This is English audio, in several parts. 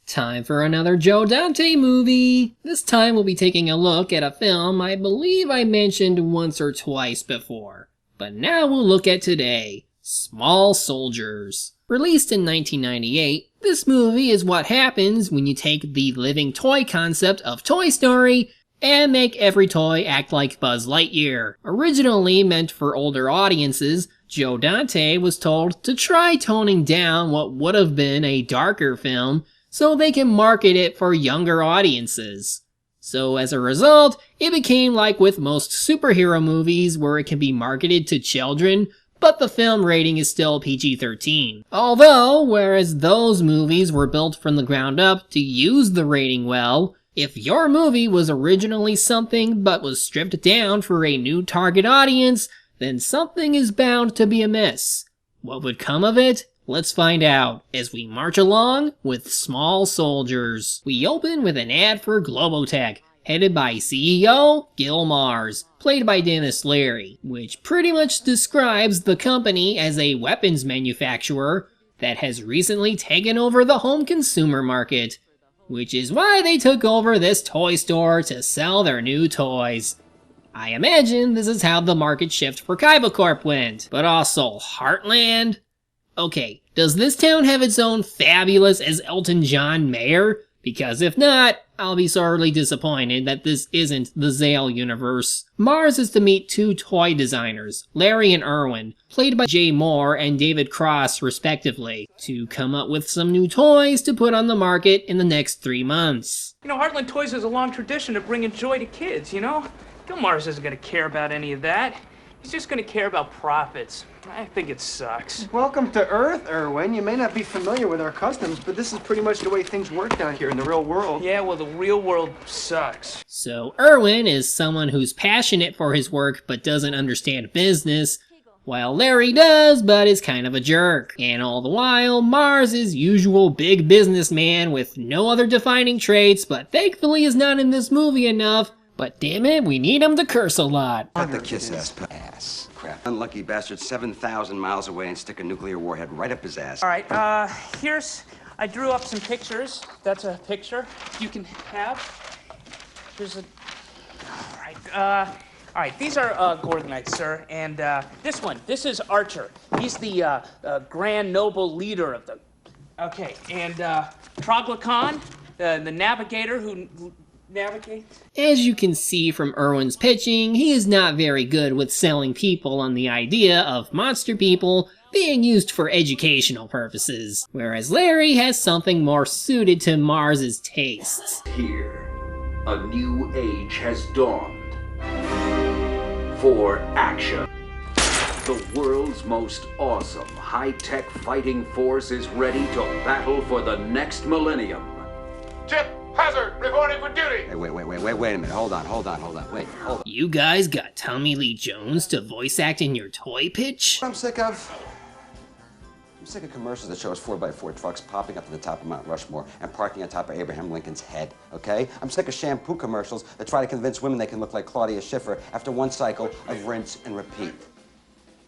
Time for another Joe Dante movie. This time we'll be taking a look at a film I believe I mentioned once or twice before. But now we'll look at today, Small Soldiers. Released in 1998, this movie is what happens when you take the living toy concept of Toy Story and make every toy act like Buzz Lightyear. Originally meant for older audiences, Joe Dante was told to try toning down what would have been a darker film so they can market it for younger audiences. So as a result, it became like with most superhero movies where it can be marketed to children, but the film rating is still PG-13. Although, whereas those movies were built from the ground up to use the rating well, if your movie was originally something but was stripped down for a new target audience, then something is bound to be amiss. What would come of it? Let's find out as we march along with Small Soldiers. We open with an ad for Globotech, headed by CEO Gil Mars, played by Denis Leary, which pretty much describes the company as a weapons manufacturer that has recently taken over the home consumer market, which is why they took over this toy store to sell their new toys. I imagine this is how the market shift for Kaiba Corp went, but also Heartland? Okay, does this town have its own fabulous as Elton John mayor? Because if not, I'll be sorely disappointed that this isn't the Zale universe. Mars is to meet two toy designers, Larry and Irwin, played by Jay Moore and David Cross respectively, to come up with some new toys to put on the market in the next 3 months. You know, Heartland Toys has a long tradition of bringing joy to kids, you know? Gil Mars isn't gonna care about any of that. He's just gonna care about profits. I think it sucks. Welcome to Earth, Irwin. You may not be familiar with our customs, but this is pretty much the way things work down here in the real world. Yeah, well, the real world sucks. So Irwin is someone who's passionate for his work but doesn't understand business, while Larry does but is kind of a jerk. And all the while, Mars is usual big businessman with no other defining traits, but thankfully is not in this movie enough. But damn it, we need him to curse a lot. Cut the kiss-ass crap. Unlucky bastard 7,000 miles away and stick a nuclear warhead right up his ass. All right, I drew up some pictures. That's a picture you can have. Here's a, all right, these are Gorgonites, sir, and this is Archer. He's the grand noble leader of the, okay, and Troglokhan, the navigator who navigates. As you can see from Irwin's pitching, he is not very good with selling people on the idea of monster people being used for educational purposes, whereas Larry has something more suited to Mars's tastes. Here, a new age has dawned. For action. The world's most awesome high-tech fighting force is ready to battle for the next millennium. Chip Hazard, reporting for duty. Hey, wait a minute. Hold on. You guys got Tommy Lee Jones to voice act in your toy pitch? I'm sick of commercials that show us 4x4 trucks popping up to the top of Mount Rushmore and parking on top of Abraham Lincoln's head, okay? I'm sick of shampoo commercials that try to convince women they can look like Claudia Schiffer after one cycle of rinse and repeat.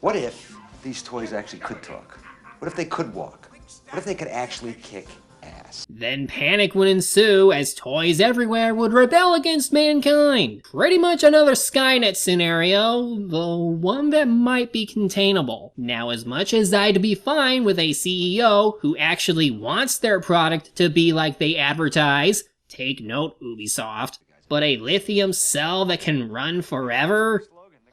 What if these toys actually could talk? What if they could walk? What if they could actually kick ass? Then panic would ensue as toys everywhere would rebel against mankind. Pretty much another Skynet scenario, though one that might be containable. Now, as much as I'd be fine with a CEO who actually wants their product to be like they advertise, take note Ubisoft, but a lithium cell that can run forever?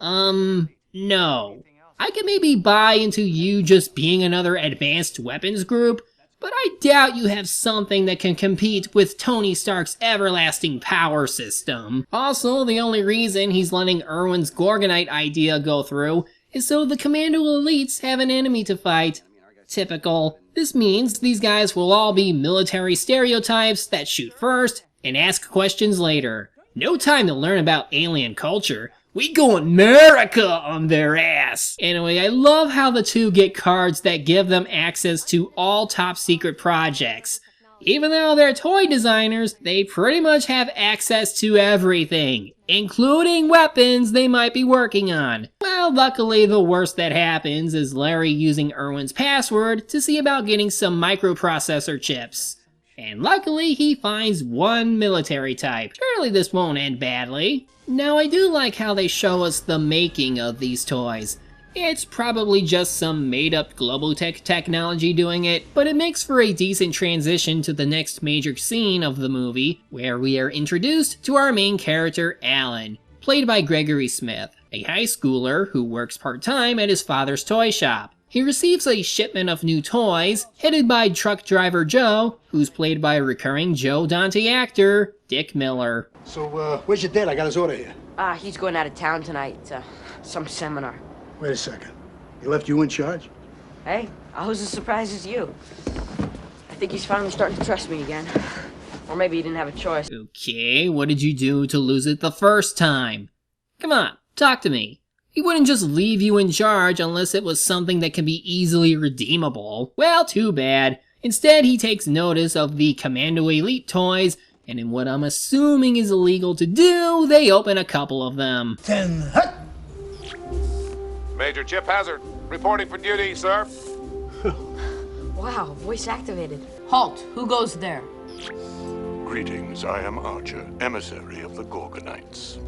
No. I could maybe buy into you just being another advanced weapons group, but I doubt you have something that can compete with Tony Stark's everlasting power system. Also, the only reason he's letting Irwin's Gorgonite idea go through is so the Commando Elites have an enemy to fight. Typical. This means these guys will all be military stereotypes that shoot first and ask questions later. No time to learn about alien culture. We go America on their ass. Anyway, I love how the two get cards that give them access to all top secret projects. Even though they're toy designers, they pretty much have access to everything, including weapons they might be working on. Well, luckily the worst that happens is Larry using Irwin's password to see about getting some microprocessor chips. And luckily, he finds one military type. Surely this won't end badly. Now, I do like how they show us the making of these toys. It's probably just some made-up Globotech technology doing it, but it makes for a decent transition to the next major scene of the movie, where we are introduced to our main character, Alan, played by Gregory Smith, a high schooler who works part-time at his father's toy shop. He receives a shipment of new toys, headed by truck driver Joe, who's played by recurring Joe Dante actor, Dick Miller. So, where's your dad? I got his order here. He's going out of town tonight, some seminar. Wait a second. He left you in charge? Hey, I was as surprised as you. I think he's finally starting to trust me again. Or maybe he didn't have a choice. Okay, what did you do to lose it the first time? Come on, talk to me. He wouldn't just leave you in charge unless it was something that can be easily redeemable. Well, too bad. Instead, he takes notice of the Commando Elite toys, and in what I'm assuming is illegal to do, they open a couple of them. Major Chip Hazard, reporting for duty, sir. Wow, voice activated. Halt, who goes there? Greetings, I am Archer, emissary of the Gorgonites.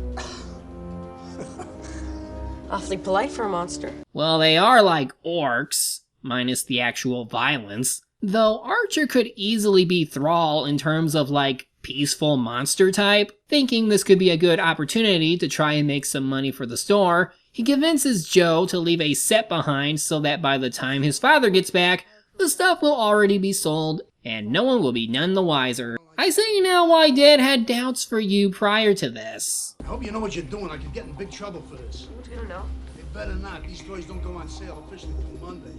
Awfully polite for a monster. Well, they are like orcs, minus the actual violence. Though Archer could easily be Thrall in terms of like peaceful monster type. Thinking this could be a good opportunity to try and make some money for the store, he convinces Joe to leave a set behind so that by the time his father gets back, the stuff will already be sold and no one will be none the wiser. I see now why Dad had doubts for you prior to this. I hope you know what you're doing. I could get in big trouble for this. Who's gonna know? They better not. These toys don't go on sale officially until Monday.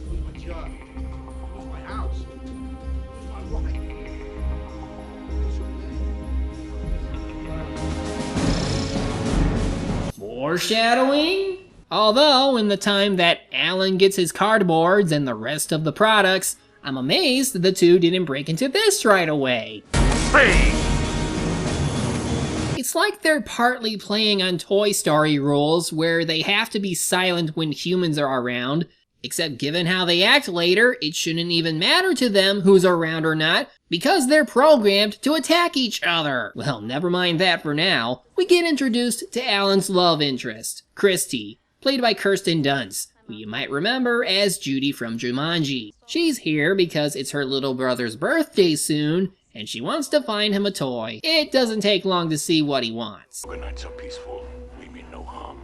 Lose my job. Lose my house. Lose my life. Foreshadowing? Although, in the time that Alan gets his cardboards and the rest of the products, I'm amazed the two didn't break into this right away. It's like they're partly playing on Toy Story rules where they have to be silent when humans are around, except given how they act later, it shouldn't even matter to them who's around or not, because they're programmed to attack each other. Well, never mind that for now. We get introduced to Alan's love interest, Christy, played by Kirsten Dunst, who you might remember as Judy from Jumanji. She's here because it's her little brother's birthday soon, and she wants to find him a toy. It doesn't take long to see what he wants. Gorgonites are peaceful. We mean no harm.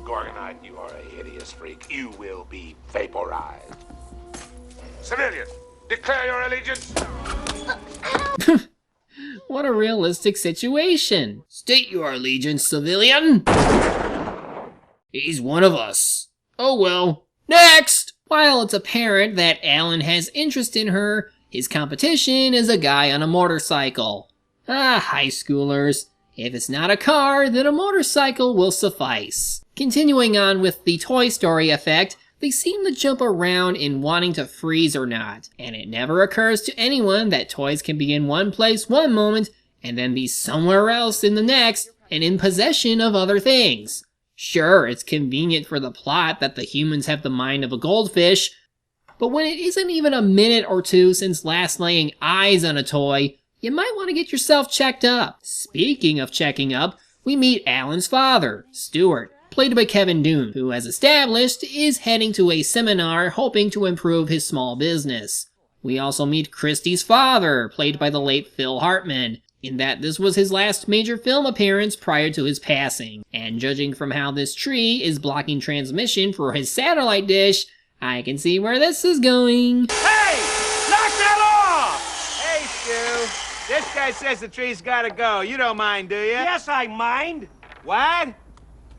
Gorgonite, you are a hideous freak. You will be vaporized. Civilian, declare your allegiance. What a realistic situation. State your allegiance, civilian. He's one of us. Oh well. Next! While it's apparent that Alan has interest in her, his competition is a guy on a motorcycle. High schoolers. If it's not a car, then a motorcycle will suffice. Continuing on with the Toy Story effect, they seem to jump around in wanting to freeze or not, and it never occurs to anyone that toys can be in one place one moment and then be somewhere else in the next and in possession of other things. Sure, it's convenient for the plot that the humans have the mind of a goldfish, but when it isn't even a minute or two since last laying eyes on a toy, you might want to get yourself checked up. Speaking of checking up, we meet Alan's father, Stuart, played by Kevin Dunn, who, as established, is heading to a seminar hoping to improve his small business. We also meet Christy's father, played by the late Phil Hartman, in that this was his last major film appearance prior to his passing. And judging from how this tree is blocking transmission for his satellite dish, I can see where this is going. Hey! Knock that off! Hey, Stu. This guy says the tree's gotta go. You don't mind, do you? Yes, I mind. What?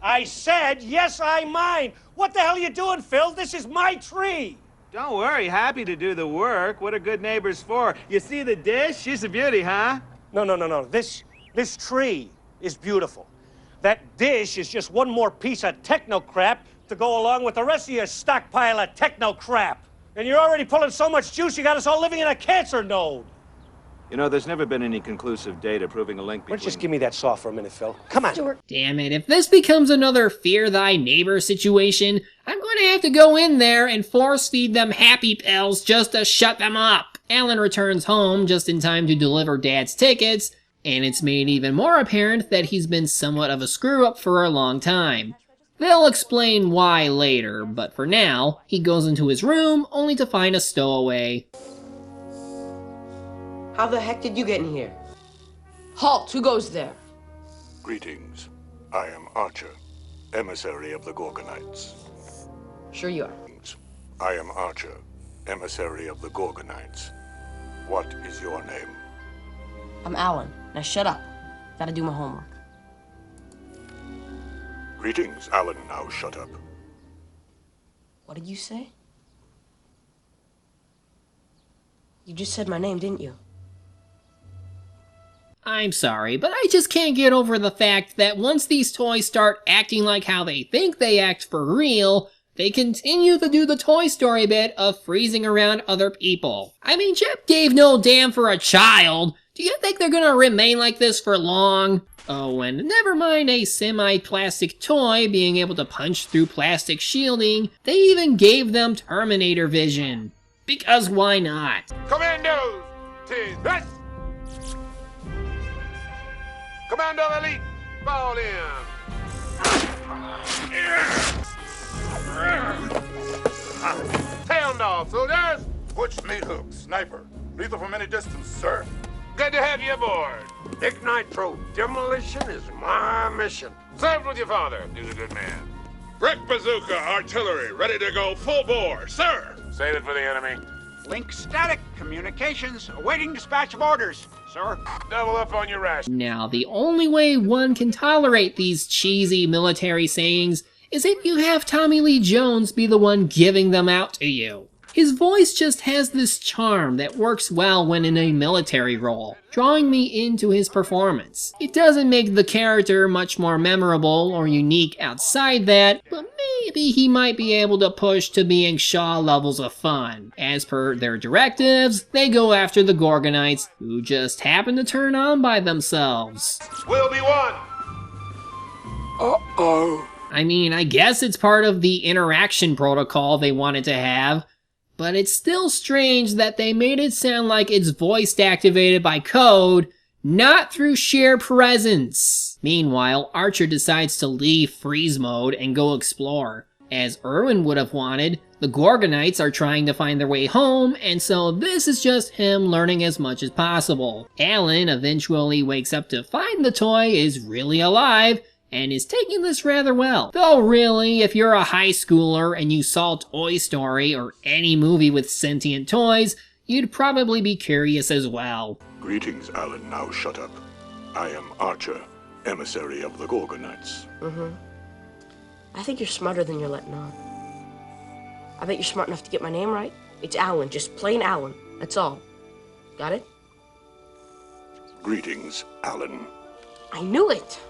I said, yes, I mind. What the hell are you doing, Phil? This is my tree. Don't worry, happy to do the work. What are good neighbors for? You see the dish? She's a beauty, huh? No. This tree is beautiful. That dish is just one more piece of techno crap to go along with the rest of your stockpile of techno crap. And you're already pulling so much juice, you got us all living in a cancer node. You know, there's never been any conclusive data proving a link between... Why don't you just give me that saw for a minute, Phil? Come on. Damn it, if this becomes another fear thy neighbor situation, I'm going to have to go in there and force feed them happy pills just to shut them up. Alan returns home just in time to deliver Dad's tickets, and it's made even more apparent that he's been somewhat of a screw-up for a long time. They'll explain why later, but for now, he goes into his room only to find a stowaway. How the heck did you get in here? Halt! Who goes there? Greetings. I am Archer, emissary of the Gorgonites. Sure you are. I am Archer, emissary of the Gorgonites. What is your name? I'm Alan. Now shut up. Gotta do my homework. Greetings, Alan. Now shut up. What did you say? You just said my name, didn't you? I'm sorry, but I just can't get over the fact that once these toys start acting like how they think they act for real, they continue to do the Toy Story bit of freezing around other people. I mean, Jep gave no damn for a child. Do you think they're gonna remain like this for long? Oh, and never mind a semi-plastic toy being able to punch through plastic shielding, they even gave them Terminator vision. Because why not? Commandos, to this. Commando Elite, fall in. Tail off, soldiers. Butch meat hook, sniper. Lethal from any distance, sir. Good to have you aboard. Big Nitro, demolition is my mission. Served with your father. He's a good man. Brick bazooka, artillery, ready to go full bore, sir. Save it for the enemy. Link static, communications, awaiting dispatch of orders, sir. Double up on your ration. Now, the only way one can tolerate these cheesy military sayings is if you have Tommy Lee Jones be the one giving them out to you. His voice just has this charm that works well when in a military role, drawing me into his performance. It doesn't make the character much more memorable or unique outside that, but maybe he might be able to push to being Shaw levels of fun. As per their directives, they go after the Gorgonites, who just happen to turn on by themselves. We'll be one. Uh-oh. I mean, I guess it's part of the interaction protocol they wanted to have, but it's still strange that they made it sound like it's voice activated by code, not through sheer presence. Meanwhile, Archer decides to leave freeze mode and go explore. As Irwin would have wanted, the Gorgonites are trying to find their way home, and so this is just him learning as much as possible. Alan eventually wakes up to find the toy is really alive, and is taking this rather well. Though really, if you're a high schooler and you saw Toy Story or any movie with sentient toys, you'd probably be curious as well. Greetings, Alan. Now shut up. I am Archer, emissary of the Gorgonites. I think you're smarter than you're letting on. I bet you're smart enough to get my name right. It's Alan, just plain Alan. That's all. Got it? Greetings, Alan. I knew it!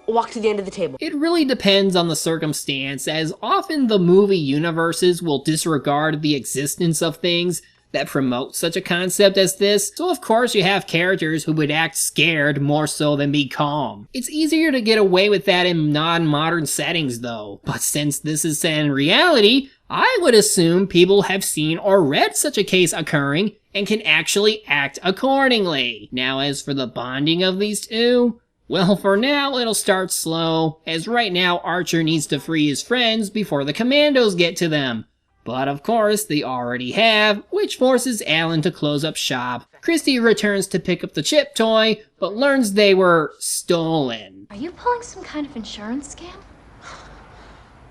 Walk to the end of the table. It really depends on the circumstance, as often the movie universes will disregard the existence of things that promote such a concept as this, so of course you have characters who would act scared more so than be calm. It's easier to get away with that in non-modern settings though, but since this is set in reality, I would assume people have seen or read such a case occurring and can actually act accordingly. Now as for the bonding of these two, well, for now, it'll start slow, as right now Archer needs to free his friends before the commandos get to them. But of course, they already have, which forces Alan to close up shop. Christy returns to pick up the chip toy, but learns they were stolen. Are you pulling some kind of insurance scam?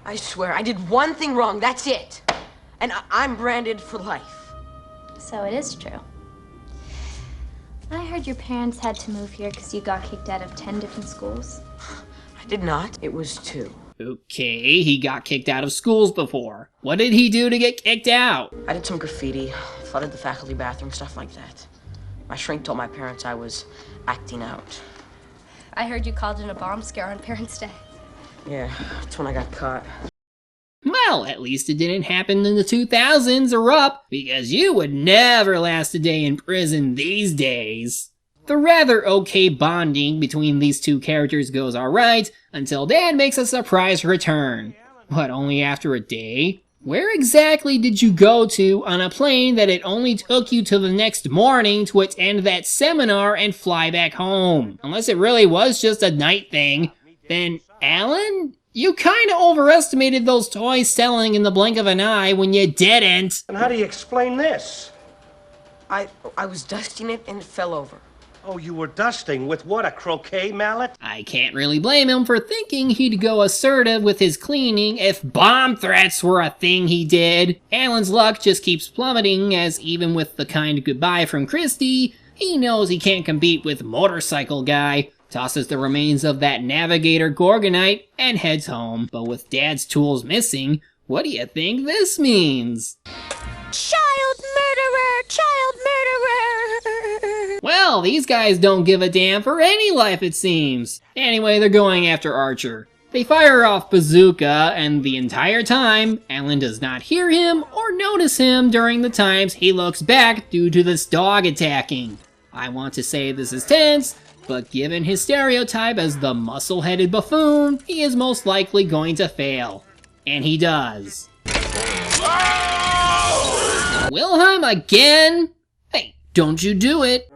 I swear, I did one thing wrong, that's it. And I'm branded for life. So it is true. I heard your parents had to move here because you got kicked out of 10 different schools. I did not. It was 2. Okay, he got kicked out of schools before. What did he do to get kicked out? I did some graffiti, flooded the faculty bathroom, stuff like that. My shrink told my parents I was acting out. I heard you called in a bomb scare on Parents' Day. Yeah, that's when I got caught. Well, at least it didn't happen in the 2000s or up, because you would never last a day in prison these days. The rather okay bonding between these two characters goes alright, until Dad makes a surprise return. But only after a day? Where exactly did you go to on a plane that it only took you till the next morning to attend that seminar and fly back home? Unless it really was just a night thing, then Alan? You kinda overestimated those toys selling in the blink of an eye when you didn't. And how do you explain this? I was dusting it and it fell over. Oh, you were dusting with what, a croquet mallet? I can't really blame him for thinking he'd go assertive with his cleaning if bomb threats were a thing he did. Alan's luck just keeps plummeting, as even with the kind goodbye from Christy, he knows he can't compete with Motorcycle Guy, tosses the remains of that Navigator Gorgonite, and heads home. But with Dad's tools missing, what do you think this means? Child murderer! Child murderer! Well, these guys don't give a damn for any life, it seems. Anyway, they're going after Archer. They fire off Bazooka, and the entire time, Alan does not hear him or notice him during the times he looks back due to this dog attacking. I want to say this is tense, but given his stereotype as the muscle-headed buffoon, he is most likely going to fail. And he does. Wilhelm again? Hey, don't you do it.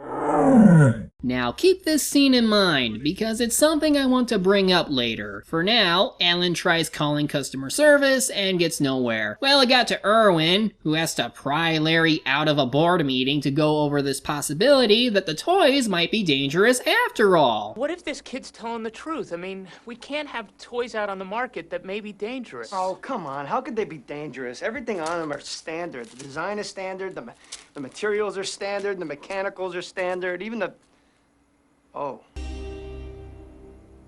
Now keep this scene in mind, because it's something I want to bring up later. For now, Alan tries calling customer service and gets nowhere. Well, it got to Irwin, who has to pry Larry out of a board meeting to go over this possibility that the toys might be dangerous after all. What if this kid's telling the truth? I mean, we can't have toys out on the market that may be dangerous. Oh, come on. How could they be dangerous? Everything on them are standard. The design is standard, the materials are standard, the mechanicals are standard, even the... Oh.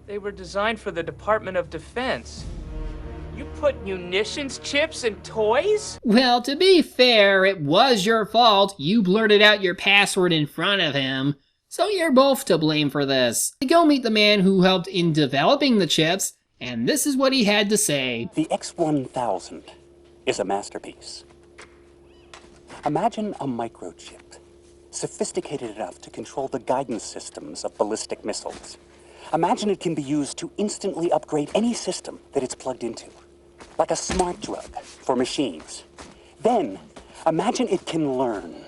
They were designed for the Department of Defense. You put munitions chips in toys? Well, to be fair, it was your fault. You blurted out your password in front of him. So you're both to blame for this. Go meet the man who helped in developing the chips, and this is what he had to say. The X-1000 is a masterpiece. Imagine a microchip, sophisticated enough to control the guidance systems of ballistic missiles. Imagine it can be used to instantly upgrade any system that it's plugged into, like a smart drug for machines. Then, imagine it can learn.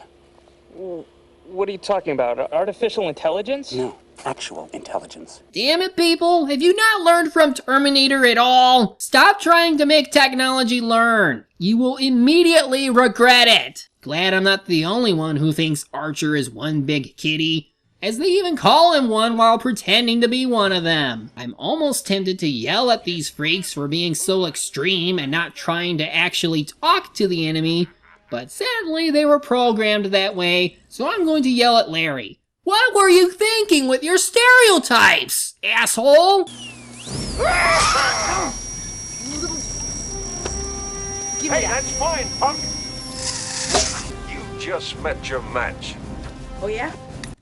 What are you talking about? Artificial intelligence? No, actual intelligence. Damn it, people! Have you not learned from Terminator at all? Stop trying to make technology learn. You will immediately regret it. Glad I'm not the only one who thinks Archer is one big kitty, as they even call him one while pretending to be one of them. I'm almost tempted to yell at these freaks for being so extreme and not trying to actually talk to the enemy, but sadly they were programmed that way, so I'm going to yell at Larry. What were you thinking with your stereotypes, asshole? Hey, that's fine, punk. You just met your match. Oh, yeah?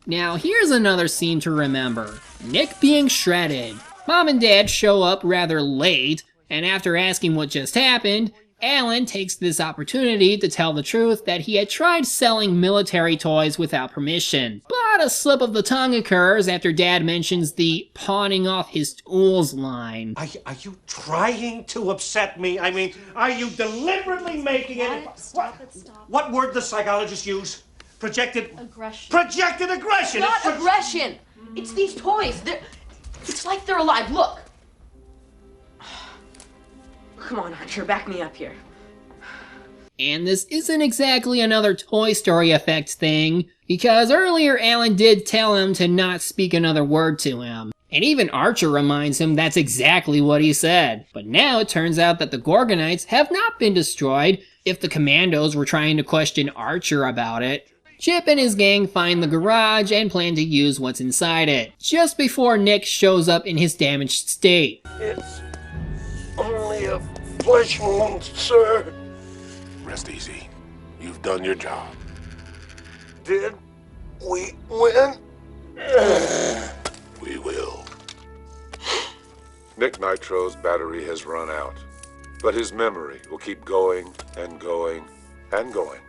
Now here's another scene to remember. Nick being shredded. Mom and Dad show up rather late, and after asking what just happened, Alan takes this opportunity to tell the truth that he had tried selling military toys without permission. But a slip of the tongue occurs after Dad mentions the pawning off his tools line. Are you trying to upset me? I mean, are you deliberately making it? Stop it. What word does psychologists use? Projected aggression. Projected aggression. It's not aggression. It's these toys. It's like they're alive. Look. Come on, Archer, back me up here. And this isn't exactly another Toy Story effect thing, because earlier Alan did tell him to not speak another word to him. And even Archer reminds him that's exactly what he said. But now it turns out that the Gorgonites have not been destroyed, if the Commandos were trying to question Archer about it. Chip and his gang find the garage and plan to use what's inside it, just before Nick shows up in his damaged state. It's only a flesh wound, sir. Rest easy. You've done your job. Did we win? We will. Nick Nitro's battery has run out. But his memory will keep going and going and going.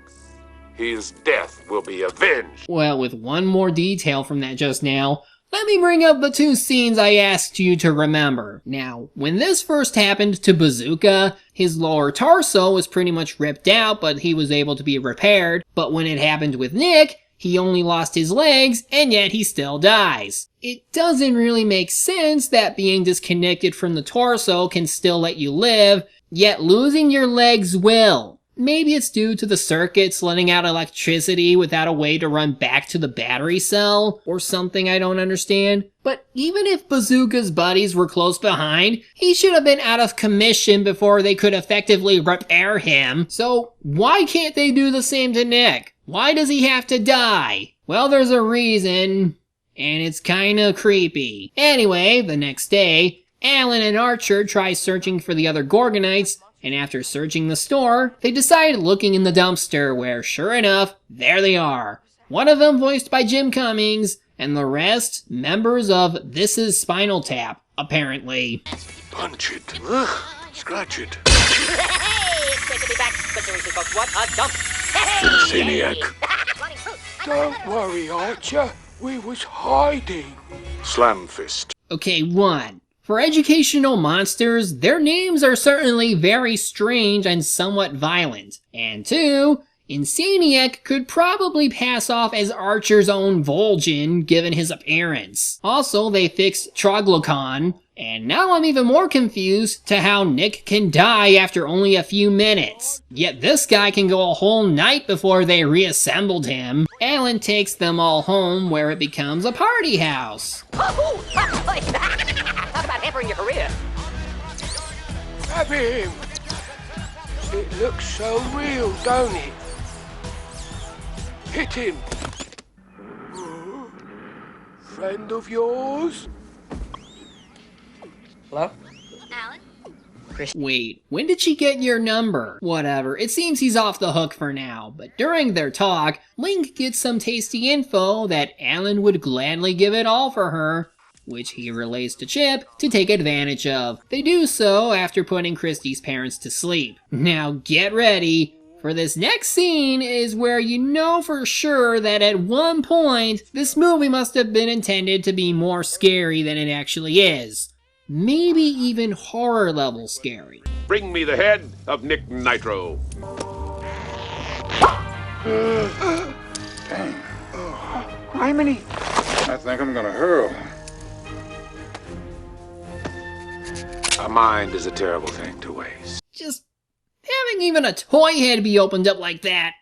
His death will be avenged. Well, with one more detail from that just now, let me bring up the two scenes I asked you to remember. Now, when this first happened to Bazooka, his lower torso was pretty much ripped out, but he was able to be repaired. But when it happened with Nick, he only lost his legs, and yet he still dies. It doesn't really make sense that being disconnected from the torso can still let you live, yet losing your legs will. Maybe it's due to the circuits letting out electricity without a way to run back to the battery cell, or something I don't understand. But even if Bazooka's buddies were close behind, he should have been out of commission before they could effectively repair him. So why can't they do the same to Nick? Why does he have to die? Well, there's a reason, and it's kinda creepy. Anyway, the next day, Alan and Archer try searching for the other Gorgonites, and after searching the store, they decide looking in the dumpster where, sure enough, there they are. One of them voiced by Jim Cummings, and the rest members of This Is Spinal Tap, apparently. Punch it. Scratch it. Hey, it's great to be back. But seriously, folks, what a jump. Hey! Don't worry, Archer. We was hiding. Slam fist. Okay, 1. For educational monsters, their names are certainly very strange and somewhat violent. And 2, Insaniac could probably pass off as Archer's own Vol'jin, given his appearance. Also, they fixed Troglodyte, and now I'm even more confused to how Nick can die after only a few minutes. Yet this guy can go a whole night before they reassembled him. Alan takes them all home where it becomes a party house. Oh, talk about hampering your career. Have him. It looks so real, don't it? Hit him. Friend of yours? Hello? Alan? Wait, when did she get your number? Whatever, it seems he's off the hook for now, but during their talk, Link gets some tasty info that Alan would gladly give it all for her, which he relays to Chip to take advantage of. They do so after putting Christy's parents to sleep. Now get ready, for this next scene is where you know for sure that at one point, this movie must have been intended to be more scary than it actually is. Maybe even horror level scary. Bring me the head of Nick Nitro. Criminy! I think I'm gonna hurl. A mind is a terrible thing to waste. Just having even a toy head be opened up like that.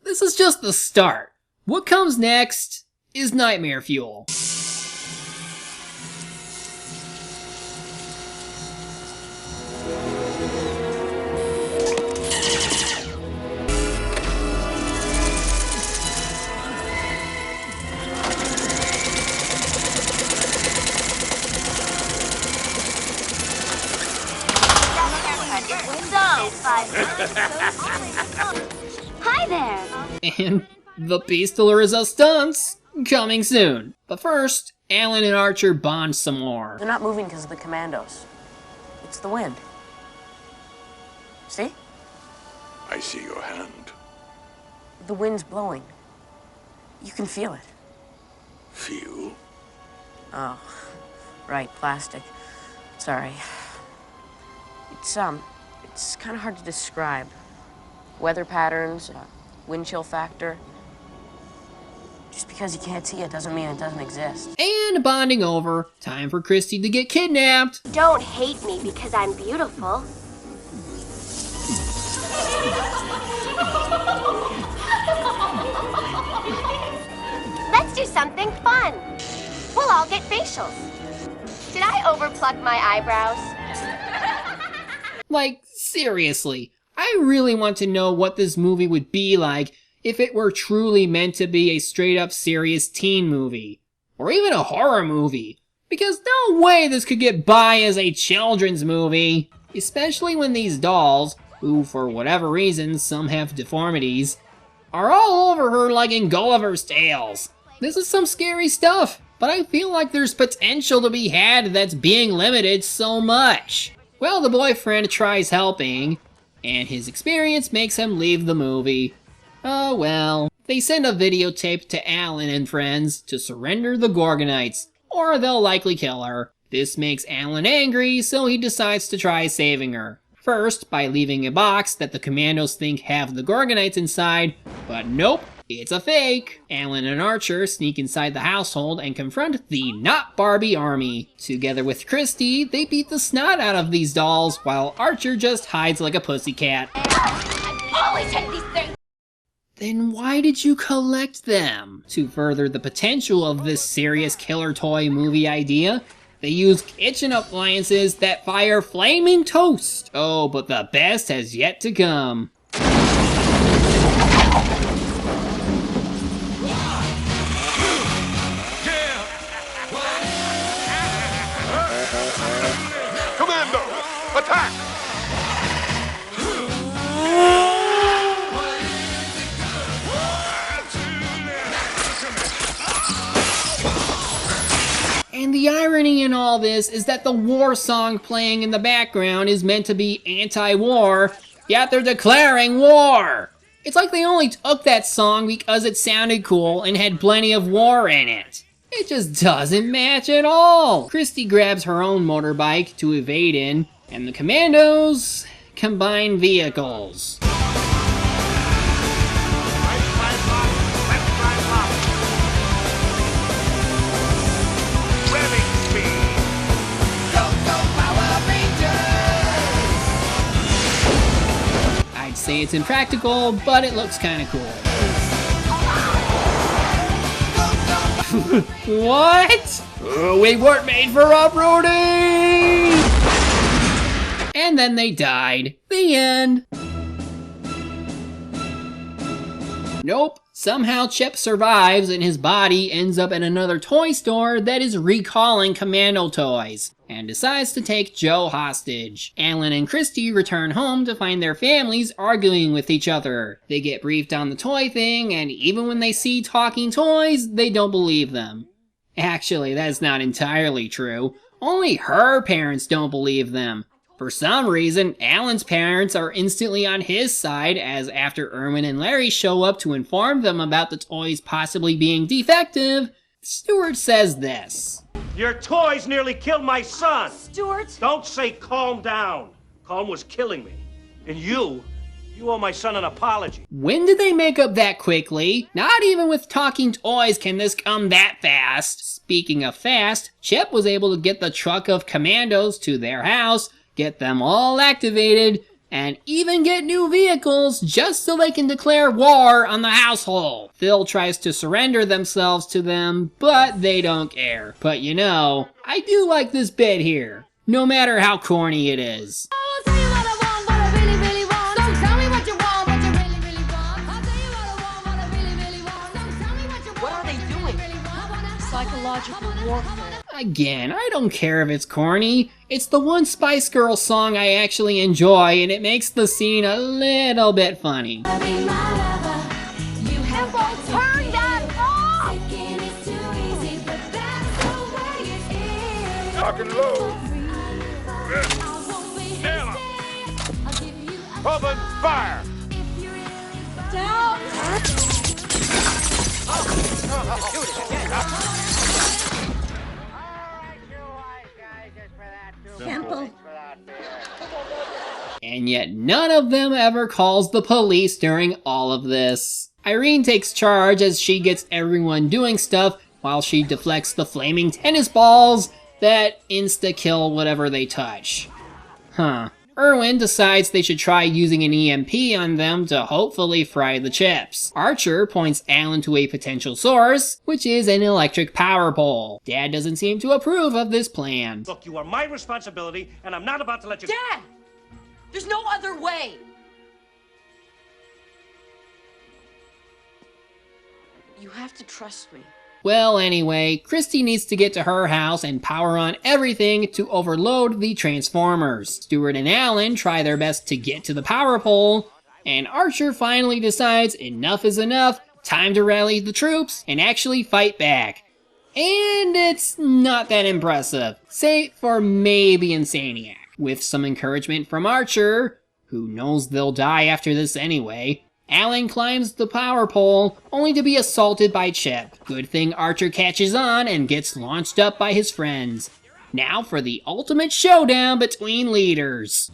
This is just the start. What comes next is nightmare fuel. Hi there. And the Beastler is a stunts coming soon. But first, Alan and Archer bond some more. They're not moving because of the commandos. It's the wind. See? I see your hand. The wind's blowing. You can feel it. Feel? Oh, right, plastic. Sorry. It's kind of hard to describe. Weather patterns, wind chill factor. Just because you can't see it doesn't mean it doesn't exist. And bonding over, time for Christy to get kidnapped. Don't hate me because I'm beautiful. Let's do something fun. We'll all get facials. Did I overplug my eyebrows? Like, seriously, I really want to know what this movie would be like if it were truly meant to be a straight-up serious teen movie. Or even a horror movie. Because no way this could get by as a children's movie. Especially when these dolls, who for whatever reason some have deformities, are all over her like in Gulliver's Tales. This is some scary stuff, but I feel like there's potential to be had that's being limited so much. Well, the boyfriend tries helping, and his experience makes him leave the movie. Oh well. They send a videotape to Alan and friends to surrender the Gorgonites, or they'll likely kill her. This makes Alan angry, so he decides to try saving her. First, by leaving a box that the commandos think have the Gorgonites inside, but nope, it's a fake. Alan and Archer sneak inside the household and confront the Not Barbie army. Together with Christy, they beat the snot out of these dolls, while Archer just hides like a pussycat. I always hate these things! Then why did you collect them? To further the potential of this serious killer toy movie idea, they use kitchen appliances that fire flaming toast. Oh, but the best has yet to come. Commando, attack! And the irony in all this is that the war song playing in the background is meant to be anti-war, yet they're declaring war! It's like they only took that song because it sounded cool and had plenty of war in it. It just doesn't match at all! Christy grabs her own motorbike to evade in, and the commandos combine vehicles. I'd say it's impractical, but it looks kinda cool. What? We weren't made for off-roading! And then they died. The end. Nope. Somehow Chip survives and his body ends up at another toy store that is recalling Commando toys and decides to take Joe hostage. Alan and Christy return home to find their families arguing with each other. They get briefed on the toy thing, and even when they see talking toys, they don't believe them. Actually, that's not entirely true. Only her parents don't believe them. For some reason, Alan's parents are instantly on his side, as after Irwin and Larry show up to inform them about the toys possibly being defective, Stewart says this. Your toys nearly killed my son. Stuart? Don't say calm down. Calm was killing me. And you owe my son an apology. When did they make up that quickly? Not even with talking toys can this come that fast. Speaking of fast, Chip was able to get the truck of commandos to their house, get them all activated, and even get new vehicles just so they can declare war on the household. Phil tries to surrender themselves to them, but they don't care. But you know, I do like this bit here, no matter how corny it is. What are they doing? Psychological warfare. Again, I don't care if it's corny. It's the one Spice Girls song I actually enjoy, and it makes the scene a little bit funny. Turn that off! Talking low. Nail 'em. Open fire. Down! Temple. And yet none of them ever calls the police during all of this. Irene takes charge as she gets everyone doing stuff while she deflects the flaming tennis balls that insta-kill whatever they touch. Huh. Irwin decides they should try using an EMP on them to hopefully fry the chips. Archer points Alan to a potential source, which is an electric power pole. Dad doesn't seem to approve of this plan. Look, you are my responsibility, and I'm not about to let you... Dad! There's no other way! You have to trust me. Well, anyway, Christy needs to get to her house and power on everything to overload the Transformers. Stewart and Alan try their best to get to the power pole, and Archer finally decides enough is enough, time to rally the troops and actually fight back. And it's not that impressive, save for maybe Insaniac. With some encouragement from Archer, who knows they'll die after this anyway, Alan climbs the power pole, only to be assaulted by Chip. Good thing Archer catches on and gets launched up by his friends. Now for the ultimate showdown between leaders.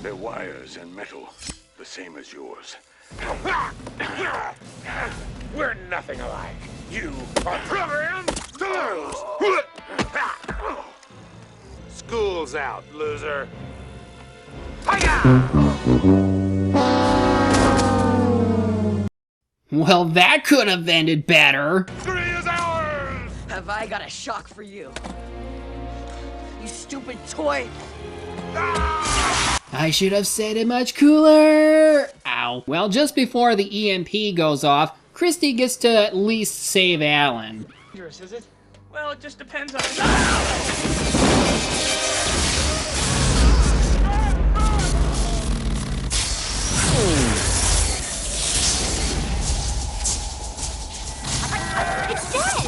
They're wires and metal, the same as yours. We're nothing alike. You are rubber and stars. School's out, loser. Well, that could have ended better. 3 is ours. Have I got a shock for you? You stupid toy! I should have said it much cooler. Ow. Well, just before the EMP goes off, Christy gets to at least save Alan. Dangerous, is it? Well, it just depends on... It's dead!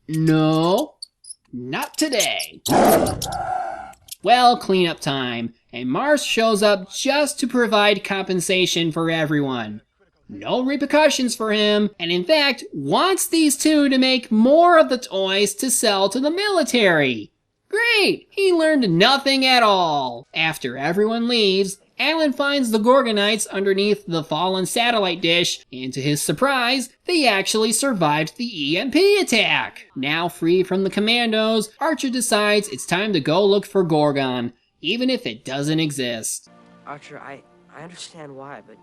No. Not today. Well, cleanup time, and Mars shows up just to provide compensation for everyone. No repercussions for him, and in fact, wants these two to make more of the toys to sell to the military. Great! He learned nothing at all. After everyone leaves, Alan finds the Gorgonites underneath the fallen satellite dish, and to his surprise, they actually survived the EMP attack. Now free from the commandos, Archer decides it's time to go look for Gorgon, even if it doesn't exist. Archer, I understand why, but...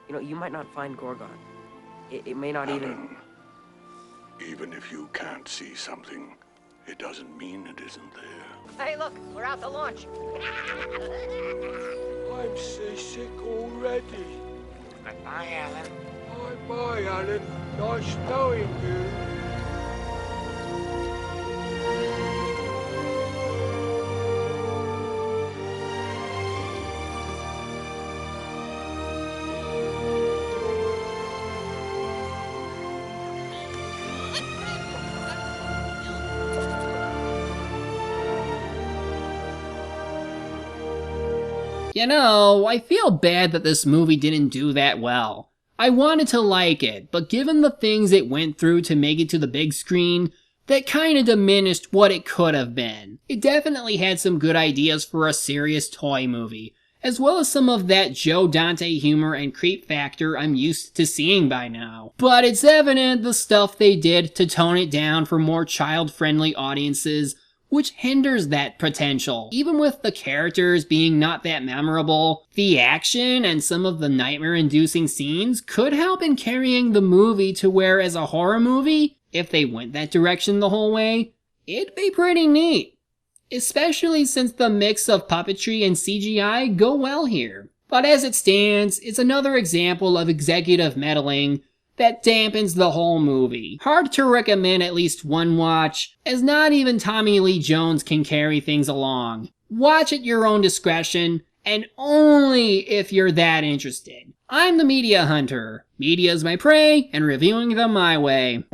You know, you might not find Gorgon. It may not even... Even if you can't see something, it doesn't mean it isn't there. Hey, look, we're out to launch. I'm seasick already. Goodbye, Alan. Bye-bye, Alan. Nice knowing you. You know, I feel bad that this movie didn't do that well. I wanted to like it, but given the things it went through to make it to the big screen, that kinda diminished what it could have been. It definitely had some good ideas for a serious toy movie, as well as some of that Joe Dante humor and creep factor I'm used to seeing by now. But it's evident the stuff they did to tone it down for more child-friendly audiences, which hinders that potential. Even with the characters being not that memorable, the action and some of the nightmare-inducing scenes could help in carrying the movie to where, as a horror movie, if they went that direction the whole way, it'd be pretty neat. Especially since the mix of puppetry and CGI go well here. But as it stands, it's another example of executive meddling that dampens the whole movie. Hard to recommend at least one watch, as not even Tommy Lee Jones can carry things along. Watch at your own discretion, and only if you're that interested. I'm the Media Hunter. Media's my prey, and reviewing them my way.